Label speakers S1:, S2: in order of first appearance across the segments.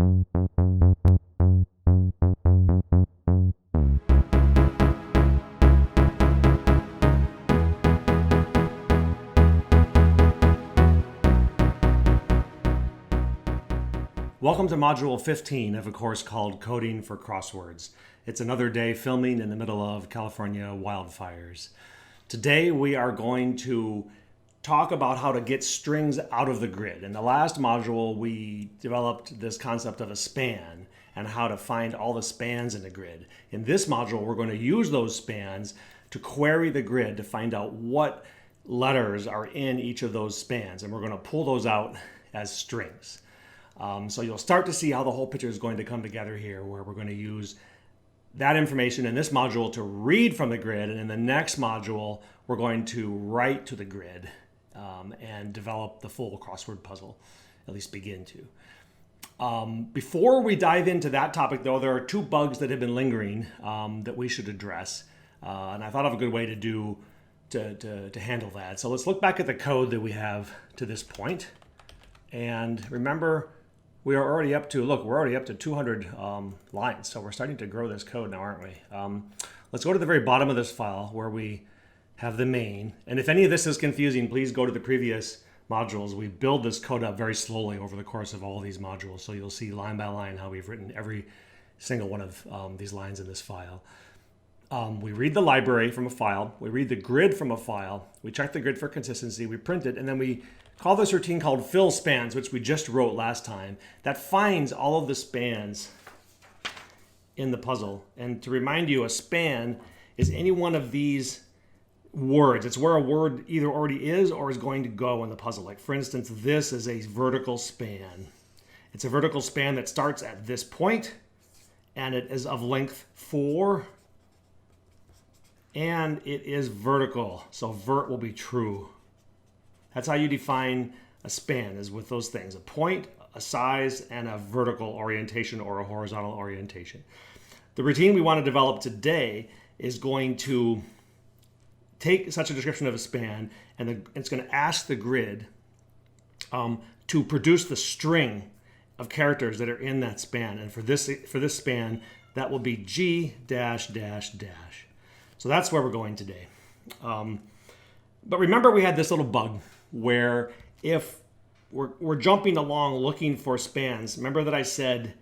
S1: Welcome to Module 15 of a course called Coding for Crosswords. It's another day filming in the middle of California wildfires. Today we are going to talk about how to get strings out of the grid. In the last module we developed this concept of a span and how to find all the spans in the grid. In this module we're going to use those spans to query the grid to find out what letters are in each of those spans, and we're going to pull those out as strings. So you'll start to see how the whole picture is going to come together here, where we're going to use that information in this module to read from the grid, and in the next module we're going to write to the grid and develop the full crossword puzzle, at least begin to. Before we dive into that topic though, there are two bugs that have been lingering that we should address, and I thought of a good way to handle that. So let's look back at the code that we have to this point, and remember, we are already up to, we're already up to 200 lines. So we're starting to grow this code now, aren't we? Let's go to the very bottom of this file where we have the main. And if any of this is confusing, please go to the previous modules. We build this code up very slowly over the course of all these modules. So you'll see line by line how we've written every single one of these lines in this file. We read the library from a file. We read the grid from a file. We check the grid for consistency. We print it, and then we call this routine called fill spans, which we just wrote last time, that finds all of the spans in the puzzle. And to remind you, a span is any one of these words. It's where a word either already is or is going to go in the puzzle. Like for instance, this is a vertical span. It's a vertical span that starts at this point, and it is of length 4, and it is vertical. So vert will be true. That's how you define a span, is with those things: a point, a size, and a vertical orientation or a horizontal orientation. The routine we want to develop today is going to take such a description of a span, and it's going to ask the grid to produce the string of characters that are in that span. And for this span, that will be G dash dash dash. So that's where we're going today. But remember, we had this little bug where if we're jumping along looking for spans, remember that I said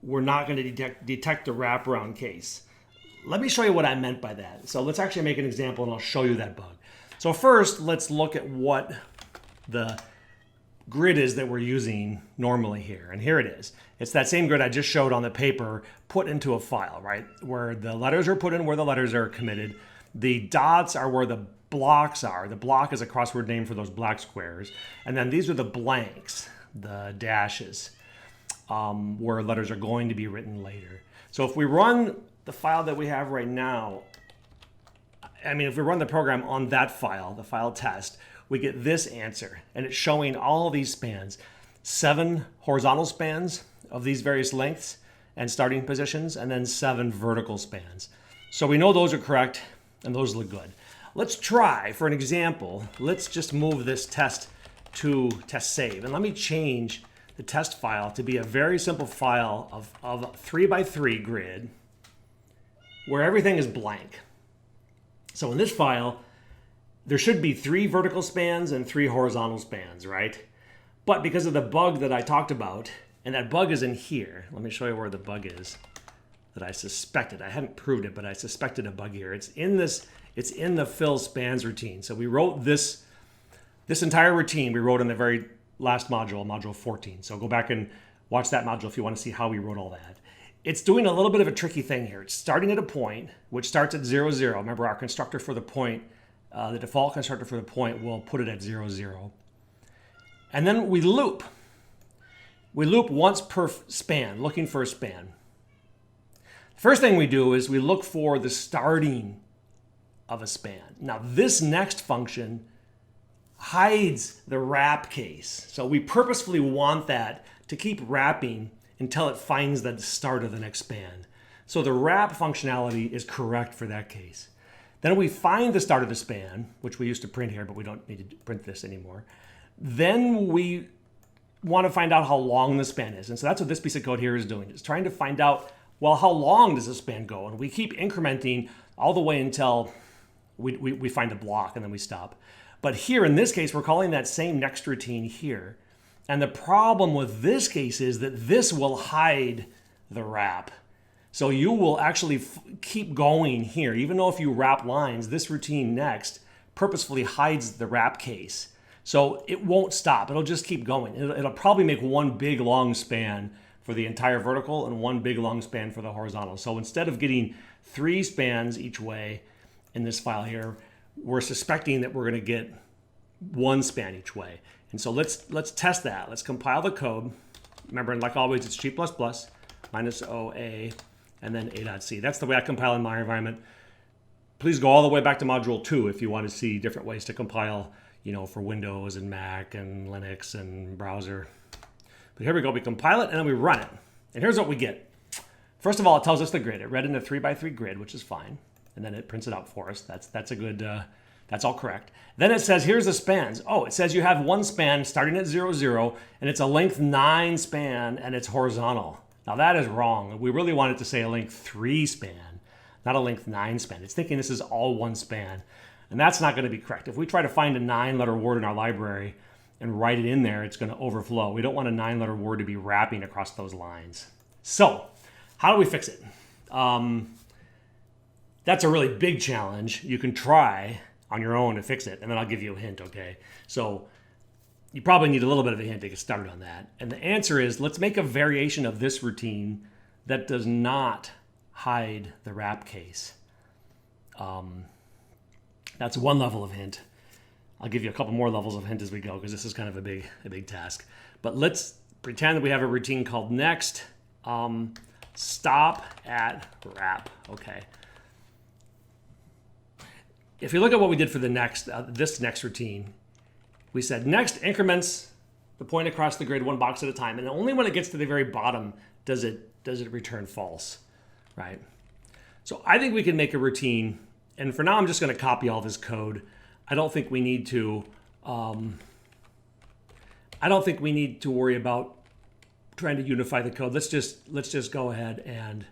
S1: we're not going to detect the wraparound case. Let me show you what I meant by that. So let's actually make an example and I'll show you that bug. So first, let's look at what the grid is that we're using normally here. And here it is. It's that same grid I just showed on the paper put into a file, right? Where the letters are put in where the letters are committed. The dots are where the blocks are. The block is a crossword name for those black squares. And then these are the blanks, the dashes, where letters are going to be written later. So if we run the file that we have right now, if we run the program on that file, the file test, we get this answer. And it's showing all of these spans, 7 horizontal spans of these various lengths and starting positions, and then 7 vertical spans. So we know those are correct and those look good. Let's try, for an example, let's just move this test to test save. And let me change the test file to be a very simple file of 3x3 grid where everything is blank. So in this file, there should be 3 vertical spans and 3 horizontal spans, right? But because of the bug that I talked about, and that bug is in here, let me show you where the bug is that I suspected. I hadn't proved it, but I suspected a bug here. It's in the fill spans routine. So we wrote this entire routine we wrote in the very last module, module 14. So go back and watch that module if you want to see how we wrote all that. It's doing a little bit of a tricky thing here. It's starting at a point, which starts at 0, 0. Remember, our constructor for the point, the default constructor for the point will put it at 0, 0. And then we loop. We loop once per span, looking for a span. First thing we do is we look for the starting of a span. Now this next function hides the wrap case. So we purposefully want that to keep wrapping until it finds the start of the next span. So the wrap functionality is correct for that case. Then we find the start of the span, which we used to print here, but we don't need to print this anymore. Then we want to find out how long the span is. And so that's what this piece of code here is doing. It's trying to find out, well, how long does the span go? And we keep incrementing all the way until we find a block and then we stop. But here in this case, we're calling that same next routine here. And the problem with this case is that this will hide the wrap. So you will actually keep going here. Even though if you wrap lines, this routine next purposefully hides the wrap case. So it won't stop. It'll just keep going. It'll probably make one big long span for the entire vertical and one big long span for the horizontal. So instead of getting 3 spans each way in this file here, we're suspecting that we're going to get 1 span each way. And so let's test that. Let's compile the code. Remember, like always, it's G++, -OA, and then A.C. That's the way I compile in my environment. Please go all the way back to module 2 if you want to see different ways to compile, for Windows and Mac and Linux and browser. But here we go. We compile it and then we run it. And here's what we get. First of all, it tells us the grid. It read in a 3x3 grid, which is fine. And then it prints it out for us. That's a good, that's all correct. Then it says, here's the spans. Oh, it says you have 1 span starting at 0, 0, and it's a length 9 span and it's horizontal. Now that is wrong. We really want it to say a length 3 span, not a length 9 span. It's thinking this is all 1 span. And that's not going to be correct. If we try to find a 9-letter word in our library and write it in there, it's going to overflow. We don't want a 9-letter word to be wrapping across those lines. So how do we fix it? That's a really big challenge. You can try on your own to fix it, and then I'll give you a hint, okay? So you probably need a little bit of a hint to get started on that. And the answer is, let's make a variation of this routine that does not hide the wrap case. That's one level of hint. I'll give you a couple more levels of hint as we go, because this is kind of a big task. But let's pretend that we have a routine called next stop at wrap. Okay. If you look at what we did for the next this next routine, we said next increments the point across the grid 1 box at a time, and only when it gets to the very bottom does it return false, right? So I think we can make a routine, and for now I'm just going to copy all this code. I don't think we need to. I don't think we need to worry about trying to unify the code. Let's just go ahead and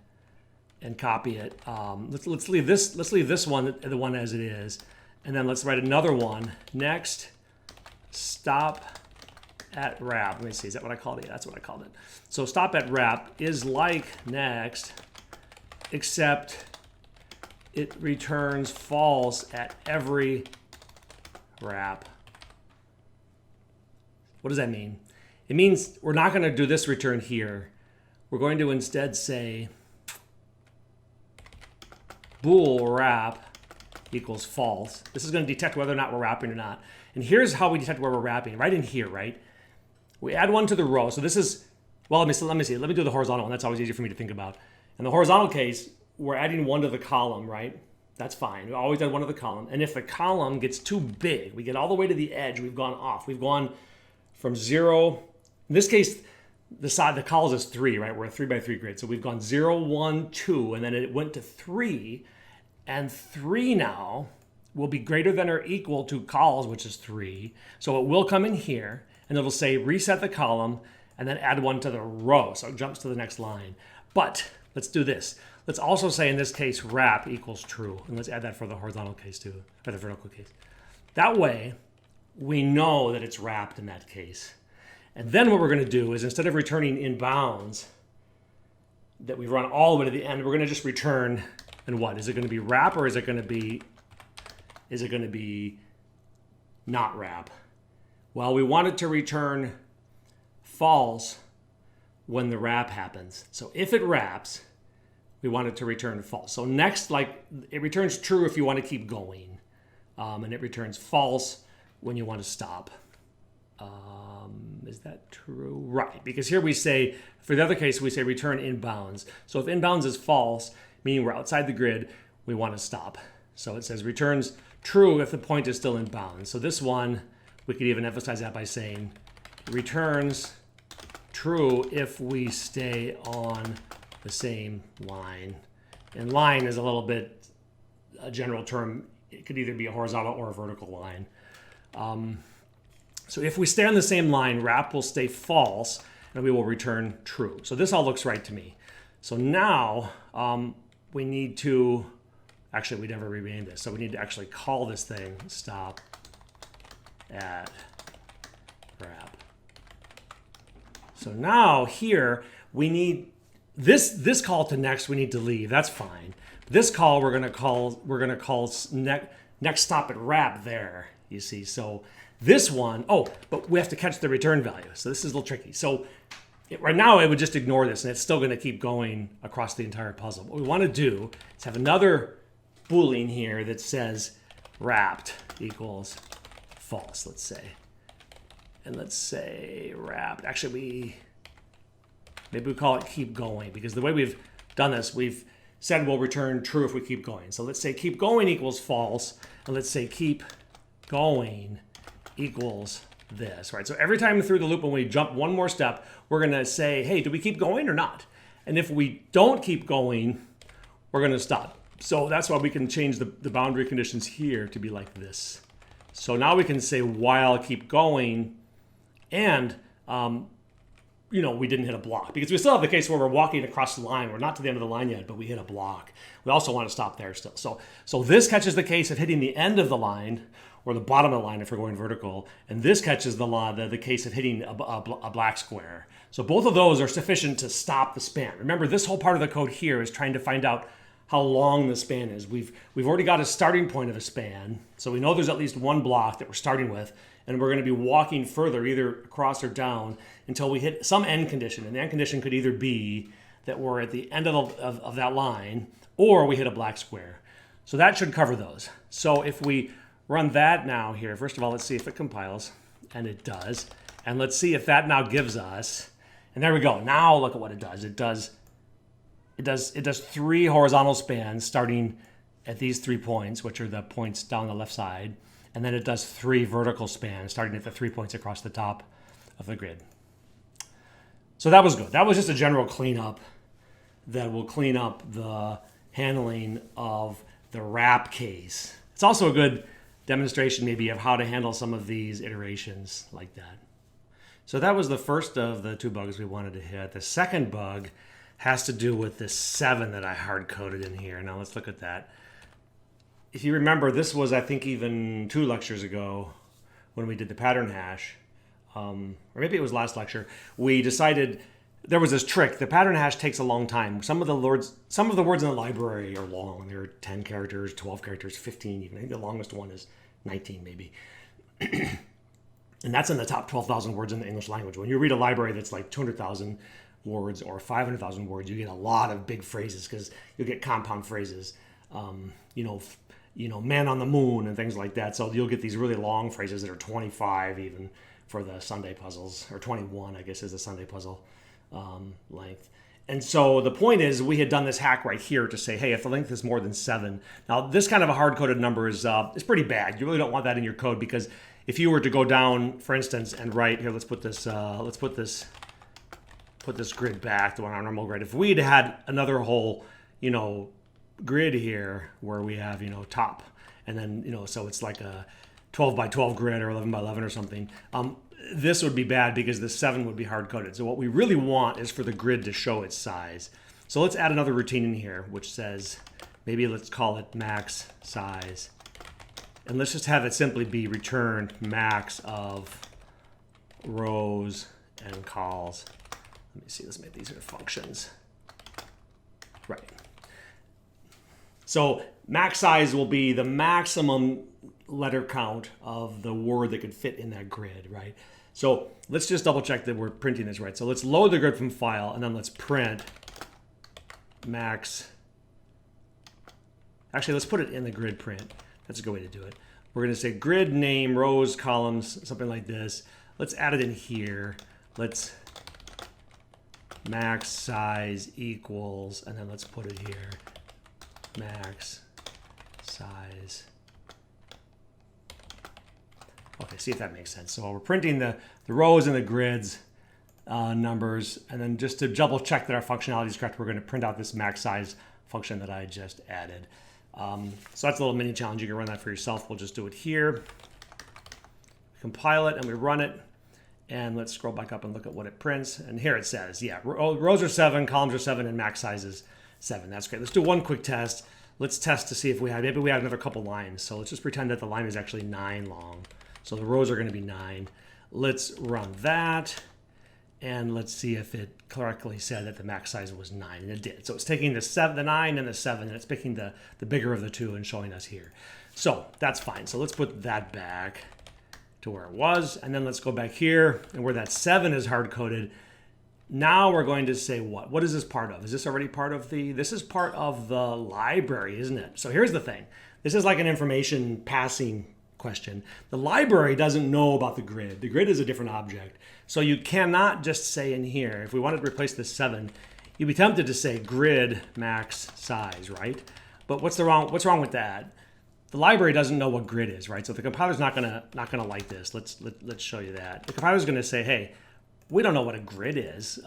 S1: copy it. Let's leave this one the one as it is, and then let's write another one. Next, stop at wrap. Let me see. Is that what I called it? Yeah, that's what I called it. So stop at wrap is like next, except it returns false at every wrap. What does that mean? It means we're not going to do this return here. We're going to instead say bool wrap equals false. This is going to detect whether or not we're wrapping or not. And here's how we detect where we're wrapping. Right in here, right? We add 1 to the row. So this is, well, let me see. Let me do the horizontal one. That's always easier for me to think about. In the horizontal case, we're adding 1 to the column, right? That's fine. We always add 1 to the column. And if the column gets too big, we get all the way to the edge, we've gone off. We've gone from 0. In this case, the column is 3, right? We're a 3x3 grid. So we've gone 0, 1, 2, and then it went to 3. And 3 now will be greater than or equal to cols, which is 3. So it will come in here, and it'll say reset the column, and then add 1 to the row. So it jumps to the next line. But let's do this. Let's also say, in this case, wrap equals true. And let's add that for the horizontal case too, or the vertical case. That way, we know that it's wrapped in that case. And then what we're going to do is, instead of returning in bounds that we run all the way to the end, we're going to just return, and what? Is it going to be wrap, or is it going to be not wrap? Well, we want it to return false when the wrap happens. So if it wraps, we want it to return false. So next, like, it returns true if you want to keep going. And it returns false when you want to stop. Is that true? Right, because here we say, for the other case, we say return in bounds. So if in bounds is false, meaning we're outside the grid, we want to stop. So it says returns true if the point is still in bounds. So this one, we could even emphasize that by saying returns true if we stay on the same line. And line is a little bit a general term. It could either be a horizontal or a vertical line. So if we stay on the same line, wrap will stay false, and we will return true. So this all looks right to me. So now we need to, actually we never renamed this, so we need to actually call this thing stop at wrap. So now here we need this call to next we need to leave. That's fine. This call we're gonna call next stop at wrap there. You see, so this one, oh, but we have to catch the return value. So this is a little tricky. So right now it would just ignore this and it's still gonna keep going across the entire puzzle. What we wanna do is have another Boolean here that says wrapped equals false, let's say. And let's say wrapped, actually maybe we call it keep going, because the way we've done this, we've said we'll return true if we keep going. So let's say keep going equals false, and let's say keep going equals this, right? So every time through the loop when we jump one more step, we're gonna say, hey, do we keep going or not? And if we don't keep going, we're gonna stop. So that's why we can change the boundary conditions here to be like this. So now we can say while keep going, and we didn't hit a block, because we still have the case where we're walking across the line. We're not to the end of the line yet, but we hit a block. We also want to stop there still. So this catches the case of hitting the end of the line or the bottom of the line if we're going vertical, and this catches the case of hitting a black square. So both of those are sufficient to stop the span. Remember, this whole part of the code here is trying to find out how long the span is. We've already got a starting point of a span, so we know there's at least one block that we're starting with, and we're going to be walking further, either across or down, until we hit some end condition. And the end condition could either be that we're at the end of that line, or we hit a black square. So that should cover those. So if we run that now here, first of all, let's see if it compiles, and it does. And let's see if that now gives us, and there we go. Now look at what it does. It does 3 horizontal spans starting at these 3 points, which are the points down the left side. And then it does 3 vertical spans starting at the 3 points across the top of the grid. So that was good. That was just a general cleanup that will clean up the handling of the wrap case. It's also a good demonstration maybe of how to handle some of these iterations like that. So that was the first of the 2 bugs we wanted to hit. The second bug has to do with this 7 that I hard-coded in here. Now let's look at that. If you remember, this was, I think, even 2 lectures ago when we did the pattern hash, or maybe it was last lecture. We decided there was this trick. The pattern hash takes a long time. Some of the words in the library are long. They're 10 characters, 12 characters, 15 even. I think the longest one is 19 maybe. And that's in the top 12,000 words in the English language. When you read a library that's like 200,000 words or 500,000 words, you get a lot of big phrases because you'll get compound phrases. Man on the moon and things like that. So you'll get these really long phrases that are 25 even for the Sunday puzzles, or 21, I guess, is the Sunday puzzle length. And so the point is, we had done this hack right here to say, hey, if the length is more than 7. Now, this kind of a hard-coded number is pretty bad. You really don't want that in your code, because if you were to go down, for instance, and write here, let's put this grid back to our normal grid. If we'd had another whole, grid here where we have, top, and then, so it's like a 12 by 12 grid or 11 by 11 or something. This would be bad because the 7 would be hard-coded. So what we really want is for the grid to show its size. So let's add another routine in here, which says, maybe let's call it max size. And let's just have it simply be returned max of rows and calls. Let me see, let's make these are functions. Right. So max size will be the maximum letter count of the word that could fit in that grid, right? So let's just double check that we're printing this right. So let's load the grid from file, and then let's print max. Actually, let's put it in the grid print. That's a good way to do it. We're going to say grid name, rows, columns, something like this. Let's add it in here. Let's max size equals, and then let's put it here. Max size. Okay, see if that makes sense. So we're printing the rows and the grids numbers, and then just to double check that our functionality is correct, we're going to print out this max size function that I just added. So that's a little mini challenge. You can run that for yourself. We'll just do it here. compile it and we run it. And let's scroll back up and look at what it prints. And here it says, yeah, rows are 7, columns are 7, and max size is 7. That's great. Let's do one quick test. Let's test to see if maybe we have another couple lines. So let's just pretend that the line is actually 9 long. So the rows are going to be 9. Let's run that. And let's see if it correctly said that the max size was 9. And it did. So it's taking the 9 and the 7, and it's picking the bigger of the two and showing us here. So that's fine. So let's put that back to where it was, and then let's go back here, and where that 7 is hard-coded, now we're going to say what? What is this part of? Is this already part of this is part of the library, isn't it? So here's the thing. This is like an information passing question. The library doesn't know about the grid. The grid is a different object. So you cannot just say in here, if we wanted to replace this 7, you'd be tempted to say grid max size, right? But what's wrong with that? The library doesn't know what grid is, right? So the compiler's not gonna like this. Let's show you that. The compiler's gonna say, hey, we don't know what a grid is.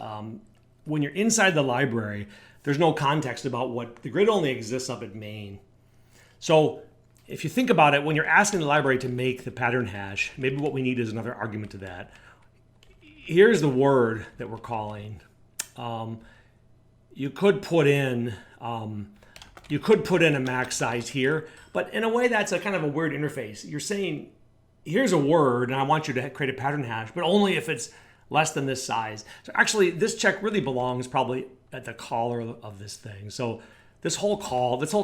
S1: When you're inside the library, there's no context about what the grid only exists up at main. So if you think about it, when you're asking the library to make the pattern hash, maybe what we need is another argument to that. Here's the word that we're calling. You could put in a max size here, but in a way that's a kind of a weird interface. You're saying, here's a word, and I want you to create a pattern hash, but only if it's less than this size. So actually, this check really belongs probably at the caller of this thing. So this whole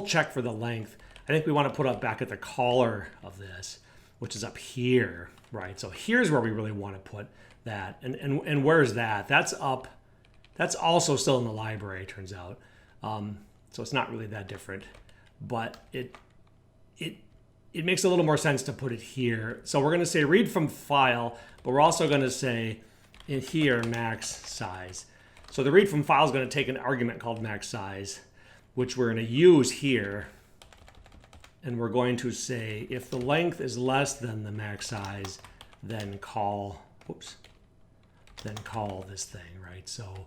S1: check for the length, I think we want to put up back at the caller of this, which is up here, right? So here's where we really want to put that. And where's that? That's up. That's also still in the library, it turns out. So it's not really that different, but it makes a little more sense to put it here. So we're going to say read from file, but we're also going to say in here max size. So the read from file is going to take an argument called max size, which we're going to use here. And we're going to say if the length is less than the max size, then call this thing, right? So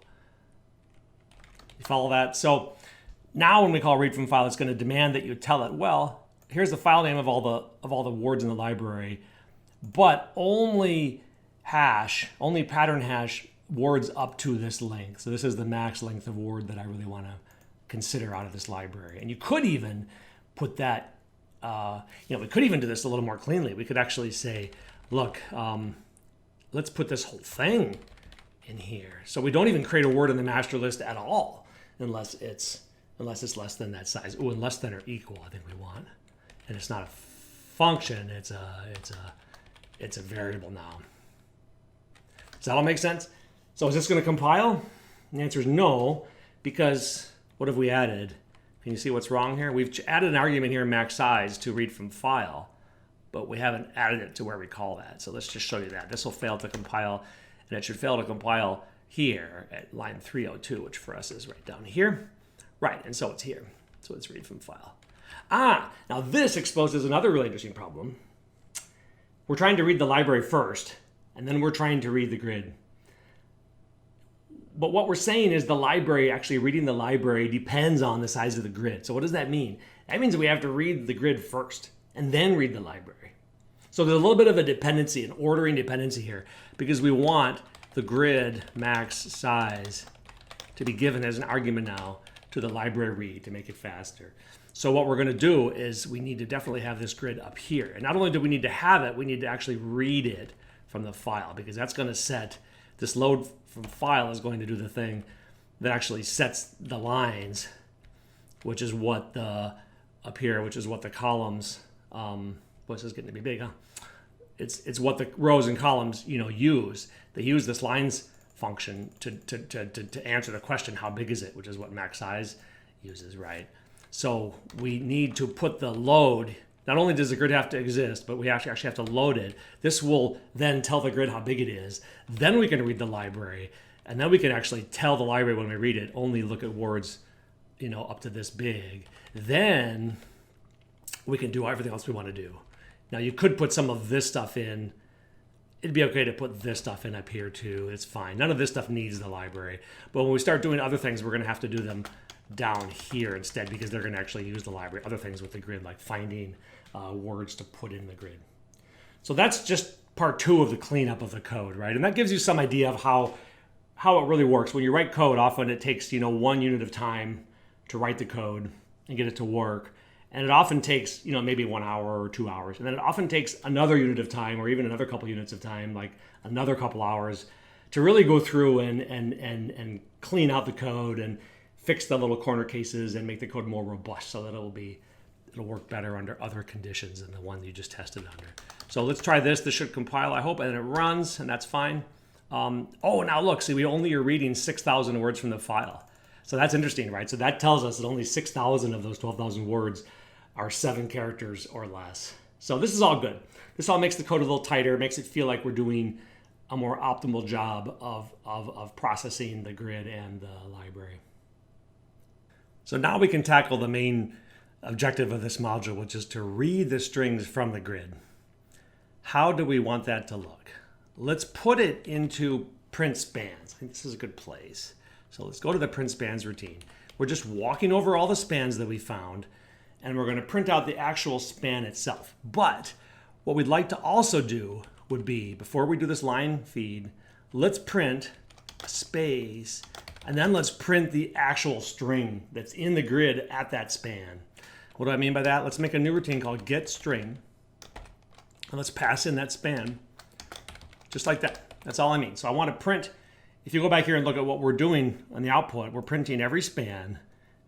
S1: you follow that? So now when we call read from file, it's going to demand that you tell it, well, here's the file name of all the words in the library, but only pattern hash words up to this length. So this is the max length of word that I really want to consider out of this library. And you could even put that, we could even do this a little more cleanly. We could actually say, look, let's put this whole thing in here. So we don't even create a word in the master list at all, unless it's less than that size. Ooh, and less than or equal, I think we want. And it's not a function, it's a variable now. Does that all make sense? So is this going to compile? And the answer is no, because what have we added? Can you see what's wrong here? We've added an argument here, max size, to read from file, but we haven't added it to where we call that. So let's just show you that. This will fail to compile, and it should fail to compile here at line 302, which for us is right down here. Right, and so it's here. So it's read from file. Now this exposes another really interesting problem. We're trying to read the library first, and then we're trying to read the grid. But what we're saying is the library, actually reading the library depends on the size of the grid. So what does that mean? That means we have to read the grid first and then read the library. So there's a little bit of a dependency, an ordering dependency here, because we want the grid max size to be given as an argument now to the library read to make it faster. So what we're going to do is we need to definitely have this grid up here. And not only do we need to have it, we need to actually read it from the file, because that's going to set this load from file is going to do the thing that actually sets the lines, which is what the up here, which is what the columns. This is getting to be big, huh? It's what the rows and columns use. They use this lines function to answer the question, how big is it, which is what max size uses, right? So we need to put the load. Not only does the grid have to exist, but we actually have to load it. This will then tell the grid how big it is. Then we can read the library, and then we can actually tell the library when we read it, only look at words, up to this big. Then we can do everything else we want to do. Now you could put some of this stuff in. It'd be okay to put this stuff in up here too. It's fine. None of this stuff needs the library. But when we start doing other things, we're going to have to do them down here instead, because they're going to actually use the library. Other things with the grid, like finding words to put in the grid. So that's just part 2 of the cleanup of the code, right? And that gives you some idea of how it really works. When you write code, often it takes, 1 unit of time to write the code and get it to work. And it often takes, maybe 1 hour or 2 hours. And then it often takes another unit of time, or even another couple units of time, like another couple hours, to really go through and clean out the code and fix the little corner cases and make the code more robust so that it'll work better under other conditions than the one you just tested under. So let's try this. This should compile, I hope, and it runs, and that's fine. Now look, see, we only are reading 6,000 words from the file. So that's interesting, right? So that tells us that only 6,000 of those 12,000 words are 7 characters or less. So this is all good. This all makes the code a little tighter, makes it feel like we're doing a more optimal job of processing the grid and the library. So now we can tackle the main objective of this module, which is to read the strings from the grid. How do we want that to look? Let's put it into print spans. I think this is a good place. So let's go to the print spans routine. We're just walking over all the spans that we found, and we're going to print out the actual span itself. But what we'd like to also do would be, before we do this line feed, let's print a space, and then let's print the actual string that's in the grid at that span. What do I mean by that? Let's make a new routine called getString, and let's pass in that span, just like that. That's all I mean. So I want to print, if you go back here and look at what we're doing on the output, we're printing every span,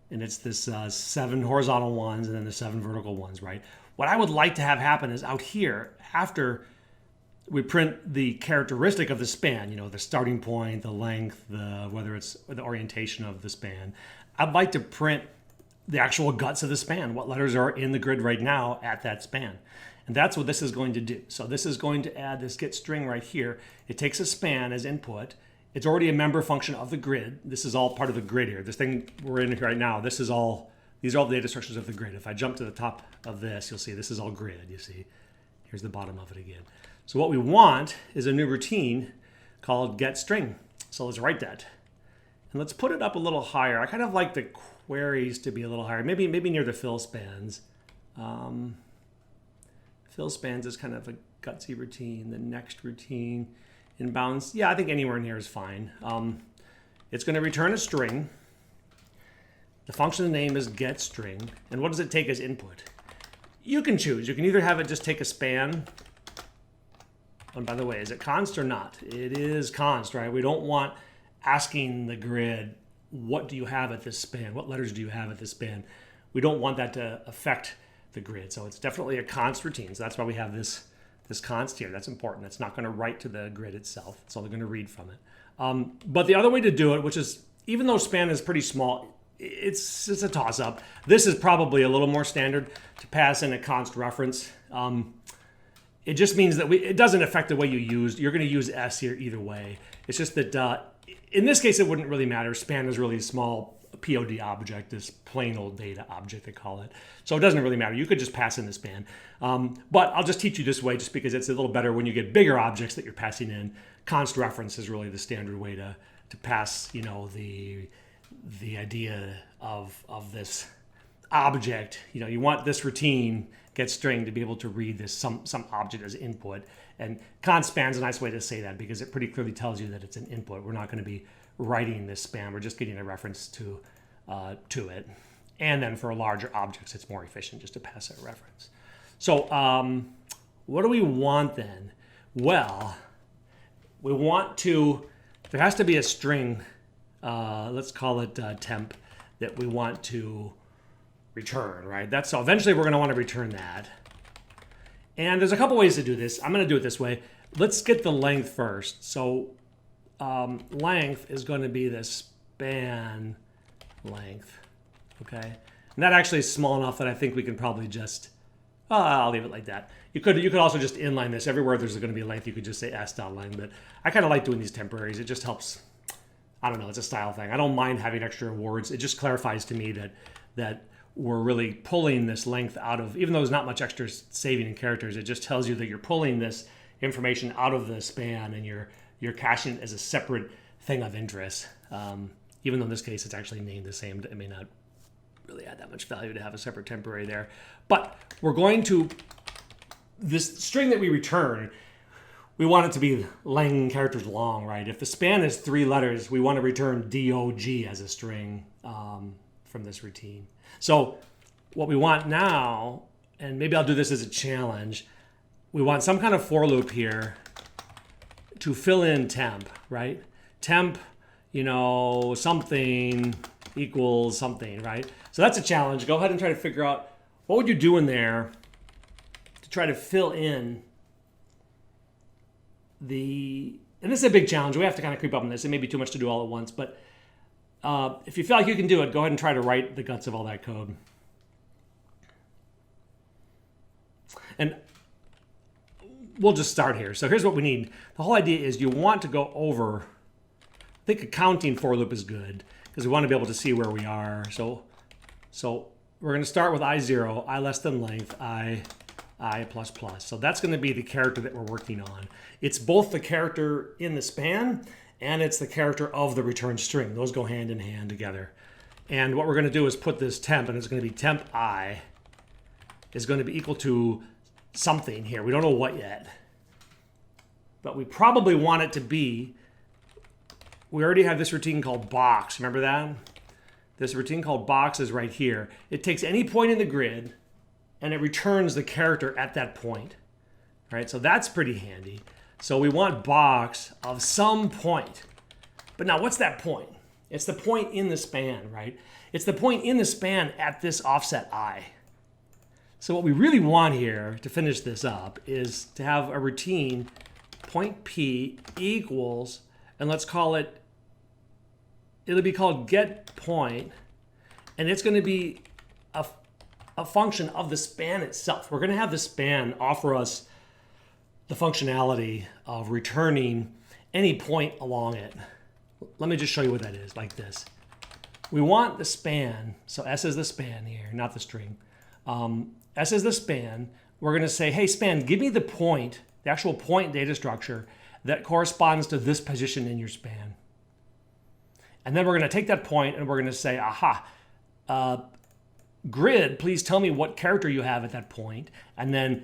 S1: and it's this 7 horizontal ones and then the 7 vertical ones, right? What I would like to have happen is out here, after we print the characteristic of the span, the starting point, the length, whether it's the orientation of the span, I'd like to print the actual guts of the span, what letters are in the grid right now at that span. And that's what this is going to do. So this is going to add this getString right here. It takes a span as input. It's already a member function of the grid. This is all part of the grid here. This thing we're in right now, these are all the data structures of the grid. If I jump to the top of this, you'll see this is all grid, you see. Here's the bottom of it again. So what we want is a new routine called getString. So let's write that. And let's put it up a little higher. I kind of like the queries to be a little higher, maybe near the fill spans. Fill spans is kind of a gutsy routine. The next routine, inbounds, yeah, I think anywhere near is fine. It's going to return a string. The function name is getString. And what does it take as input? You can choose. You can either have it just take a span. And by the way, is it const or not? It is const, right? We don't want asking the grid, what do you have at this span? What letters do you have at this span? We don't want that to affect the grid. So it's definitely a const routine. So that's why we have this const here. That's important. It's not going to write to the grid itself. It's only going to read from it. But the other way to do it, which is, even though span is pretty small, it's a toss-up. This is probably a little more standard to pass in a const reference. It just means that it doesn't affect the way you use. You're going to use S here either way. It's just that in this case, it wouldn't really matter. Span is really a small POD object, this plain old data object, they call it. So it doesn't really matter. You could just pass in the span. But I'll just teach you this way just because it's a little better when you get bigger objects that you're passing in. Const reference is really the standard way to pass, the idea of this object. You want this routine getString to be able to read this some object as input. And const span is a nice way to say that because it pretty clearly tells you that it's an input. We're not going to be writing this span. We're just getting a reference to it. And then for larger objects, it's more efficient just to pass a reference. So what do we want then? Well, we want to, there has to be a string, let's call it temp, that we want to return, right? So eventually we're going to want to return that. And there's a couple ways to do this. I'm going to do it this way. Let's get the length first. So length is going to be the span length, okay? And that actually is small enough that I think we can probably just, I'll leave it like that. You could also just inline this. Everywhere there's going to be a length, you could just say s.length, but I kind of like doing these temporaries. It just helps, I don't know, it's a style thing. I don't mind having extra words. It just clarifies to me that we're really pulling this length out of, even though there's not much extra saving in characters, it just tells you that you're pulling this information out of the span and you're caching it as a separate thing of interest. Even though in this case it's actually named the same, it may not really add that much value to have a separate temporary there. But we're going to, this string that we return, we want it to be lang characters long, right? If the span is 3 letters, we want to return DOG as a string from this routine. So what we want now, and maybe I'll do this as a challenge, we want some kind of for loop here to fill in temp, right? Temp, something equals something, right? So that's a challenge. Go ahead and try to figure out what would you do in there to try to fill in and this is a big challenge. We have to kind of creep up on this. It may be too much to do all at once, but if you feel like you can do it, go ahead and try to write the guts of all that code. And we'll just start here. So here's what we need. The whole idea is you want to go over, I think a counting for loop is good because we want to be able to see where we are. So we're going to start with I0, I less than length, I plus plus. So that's going to be the character that we're working on. It's both the character in the span and it's the character of the return string. Those go hand in hand together. And what we're going to do is put this temp, and it's going to be temp I is going to be equal to something here. We don't know what yet. But we probably want it to be, we already have this routine called box. Remember that? This routine called box is right here. It takes any point in the grid and it returns the character at that point. Right? So that's pretty handy. So we want box of some point. But now what's that point? It's the point in the span, right? It's the point in the span at this offset I. So what we really want here to finish this up is to have a routine point P equals, and let's call it, it'll be called get point, and it's going to be a function of the span itself. We're going to have the span offer us the functionality of returning any point along it. Let me just show you what that is, like this. We want the span, so S is the span here, not the string. S is the span. We're going to say, hey, span, give me the point, the actual point data structure that corresponds to this position in your span. And then we're going to take that point and we're going to say, aha, grid, please tell me what character you have at that point. And then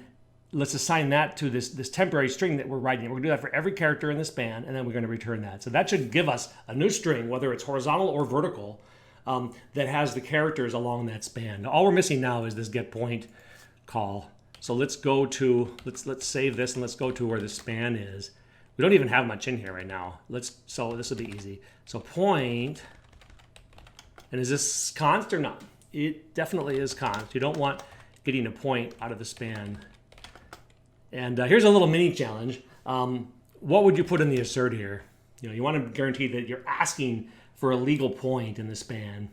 S1: let's assign that to this temporary string that we're writing. We're going to do that for every character in the span, and then we're going to return that. So that should give us a new string, whether it's horizontal or vertical, that has the characters along that span. Now, all we're missing now is this get point call. So let's go to, let's save this and let's go to where the span is. We don't even have much in here right now. So this will be easy. So point, and is this const or not? It definitely is const. You don't want getting a point out of the span. And here's a little mini challenge. What would you put in the assert here? You want to guarantee that you're asking for a legal point in the span.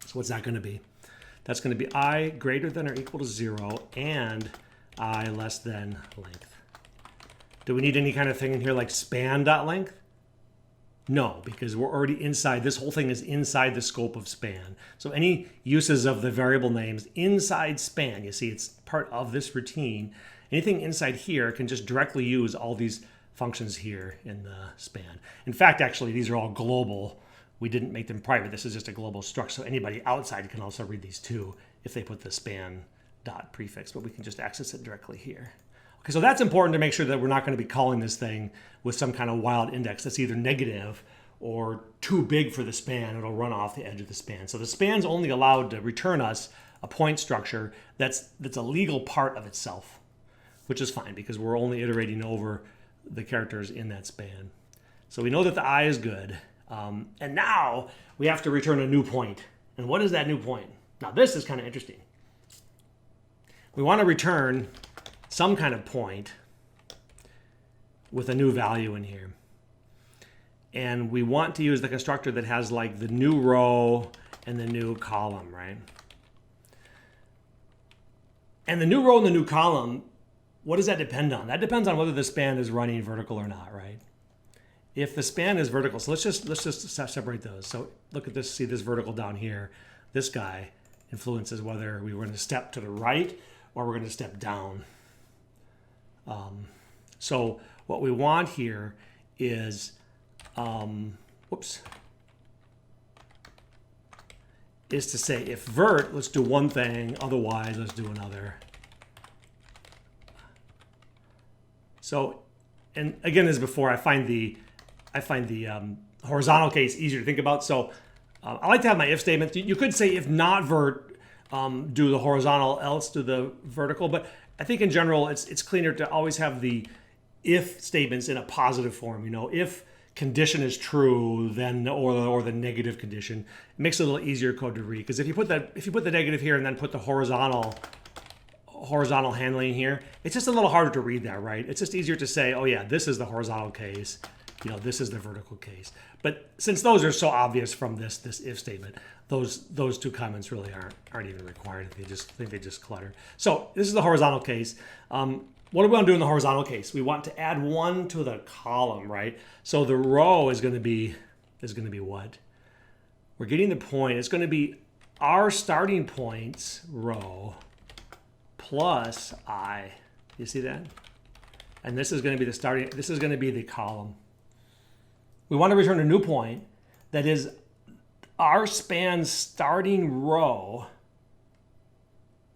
S1: So what's that going to be? That's going to be I greater than or equal to 0 and I less than length. Do we need any kind of thing in here like span.length? No, because we're already inside. This whole thing is inside the scope of span. So any uses of the variable names inside span, you see it's part of this routine. Anything inside here can just directly use all these functions here in the span. In fact, actually, these are all global. We didn't make them private. This is just a global struct. So anybody outside can also read these too if they put the span dot prefix, but we can just access it directly here. Okay, so that's important to make sure that we're not going to be calling this thing with some kind of wild index that's either negative or too big for the span. It'll run off the edge of the span. So the span's only allowed to return us a point structure that's a legal part of itself, which is fine because we're only iterating over the characters in that span. So we know that the I is good. And now we have to return a new point. And what is that new point? Now this is kind of interesting. We want to return some kind of point with a new value in here. And we want to use the constructor that has like the new row and the new column, right? And the new row and the new column, what does that depend on? That depends on whether the span is running vertical or not, right? If the span is vertical, so let's just separate those. So look at this, see this vertical down here. This guy influences whether we were going to step to the right or we're going to step down. So what we want here is, is to say if vert, let's do one thing, otherwise let's do another. So And again, as before, I find the horizontal case easier to think about. So I like to have my if statements. You could say if not vert, do the horizontal, else do the vertical. But I think in general, it's cleaner to always have the if statements in a positive form. You know, if condition is true, then or the negative condition. It makes it a little easier code to read, because if you put the negative here and then put the horizontal handling here, it's just a little harder to read that, right? It's just easier to say, oh yeah, this is the horizontal case, you know, this is the vertical case. But since those are so obvious from this if statement, those two comments really aren't even required. They just clutter. So this is the horizontal case. What do we want to do in the horizontal case? We want to add 1 to the column, right? So the row is going to be what? We're getting the point. It's going to be our starting points row plus I. You see that? And this is going to be this is going to be the column. We want to return a new point that is our span starting row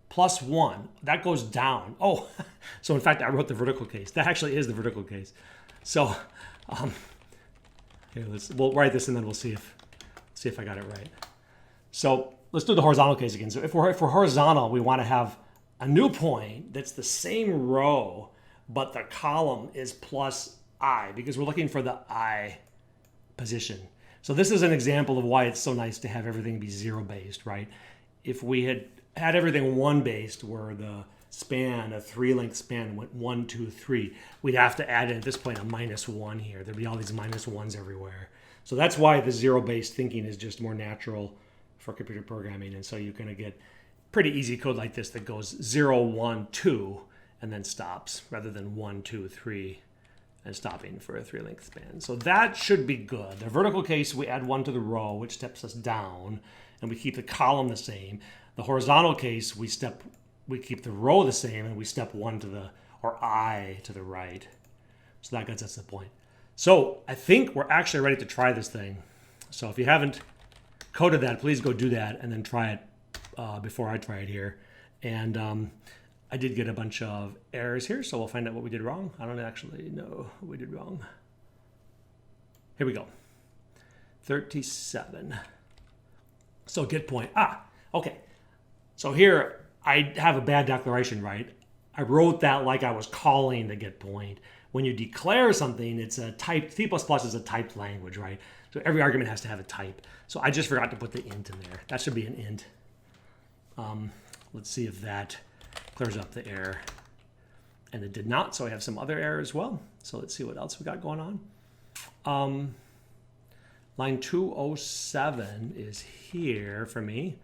S1: plus 1. That goes down. Oh, so in fact, I wrote the vertical case. That actually is the vertical case. So here, we'll write this and then we'll see if I got it right. So let's do the horizontal case again. So if we're horizontal, we want to have a new point that's the same row, but the column is plus I, because we're looking for the I position. So this is an example of why it's so nice to have everything be 0-based, right? If we had everything 1-based, where the span, a 3-length span, went 1, 2, 3, we'd have to add in at this point a -1 here. There'd be all these -1s everywhere. So that's why the 0-based thinking is just more natural for computer programming. And so you're going to get pretty easy code like this that goes 0, 1, 2, and then stops, rather than 1, 2, 3, and stopping for a 3-length span. So that should be good. The vertical case, we add 1 to the row, which steps us down, and we keep the column the same. The horizontal case, we keep the row the same, and we step 1 to the, or I to the right. So that gets us the point. So I think we're actually ready to try this thing. So if you haven't coded that, please go do that and then try it before I try it here. And I did get a bunch of errors here, so we'll find out what we did wrong. I don't actually know what we did wrong. Here we go. 37. So get point. Okay. So here I have a bad declaration, right? I wrote that like I was calling the get point. When you declare something, it's a type. C++ is a typed language, right? So every argument has to have a type. So I just forgot to put the int in there. That should be an int. Let's see if that clears up the error. And it did not, so I have some other error as well. So let's see what else we got going on. Line 207 is here for me.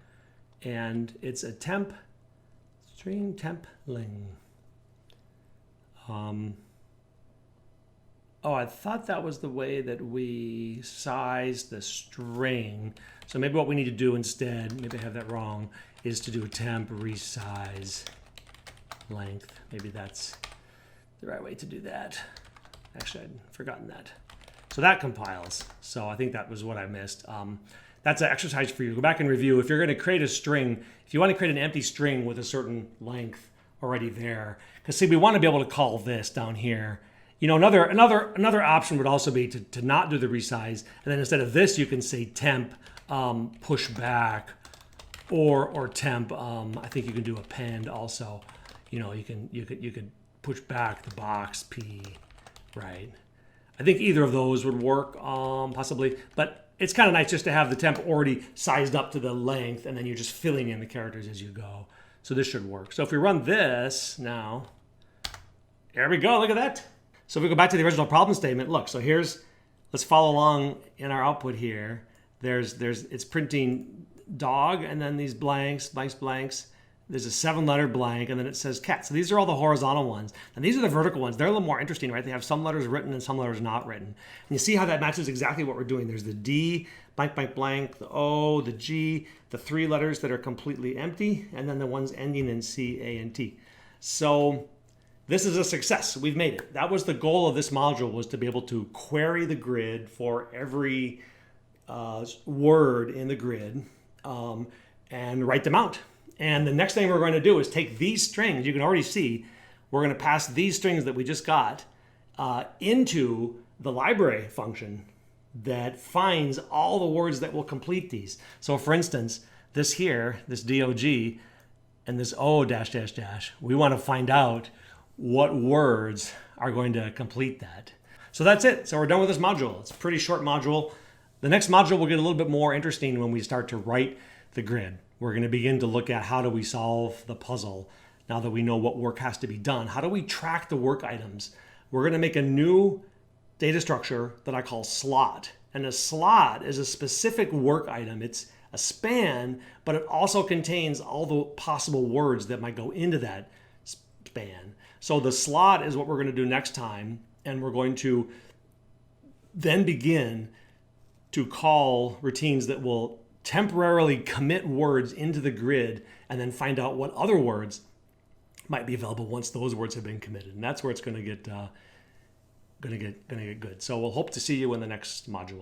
S1: And it's a temp, string temp ling. Oh, I thought that was the way that we sized the string. So maybe what we need to do instead, maybe I have that wrong, is to do a temp resize length. Maybe that's the right way to do that. Actually, I'd forgotten that. So that compiles. So I think that was what I missed. That's an exercise for you. Go back and review. If you're going to create a string, if you want to create an empty string with a certain length already there, because see, we want to be able to call this down here. You know, another option would also be to not do the resize, and then instead of this, you can say temp push back, or temp. I think you can do append also. You know, you could push back the box P, right? I think either of those would work possibly, but it's kind of nice just to have the temp already sized up to the length, and then you're just filling in the characters as you go. So this should work. So if we run this now, there we go. Look at that. So if we go back to the original problem statement, look, so let's follow along in our output here. It's printing dog, and then these blanks. There's a 7-letter blank, and then it says cat. So these are all the horizontal ones. And these are the vertical ones. They're a little more interesting, right? They have some letters written and some letters not written. And you see how that matches exactly what we're doing. There's the D, blank, blank, blank, the O, the G, the 3 letters that are completely empty, and then the ones ending in C, A, and T. So this is a success. We've made it. That was the goal of this module, was to be able to query the grid for every word in the grid and write them out. And the next thing we're going to do is take these strings. You can already see we're going to pass these strings that we just got into the library function that finds all the words that will complete these. So for instance, this here, this DOG and this O dash dash dash, we want to find out what words are going to complete that. So that's it. So we're done with this module. It's a pretty short module. The next module will get a little bit more interesting when we start to write the grid. We're going to begin to look at how do we solve the puzzle now that we know what work has to be done. How do we track the work items? We're going to make a new data structure that I call slot. And a slot is a specific work item. It's a span, but it also contains all the possible words that might go into that span. So the slot is what we're going to do next time. And we're going to then begin to call routines that will temporarily commit words into the grid and then find out what other words might be available once those words have been committed. And that's where it's going to get good. So we'll hope to see you in the next module.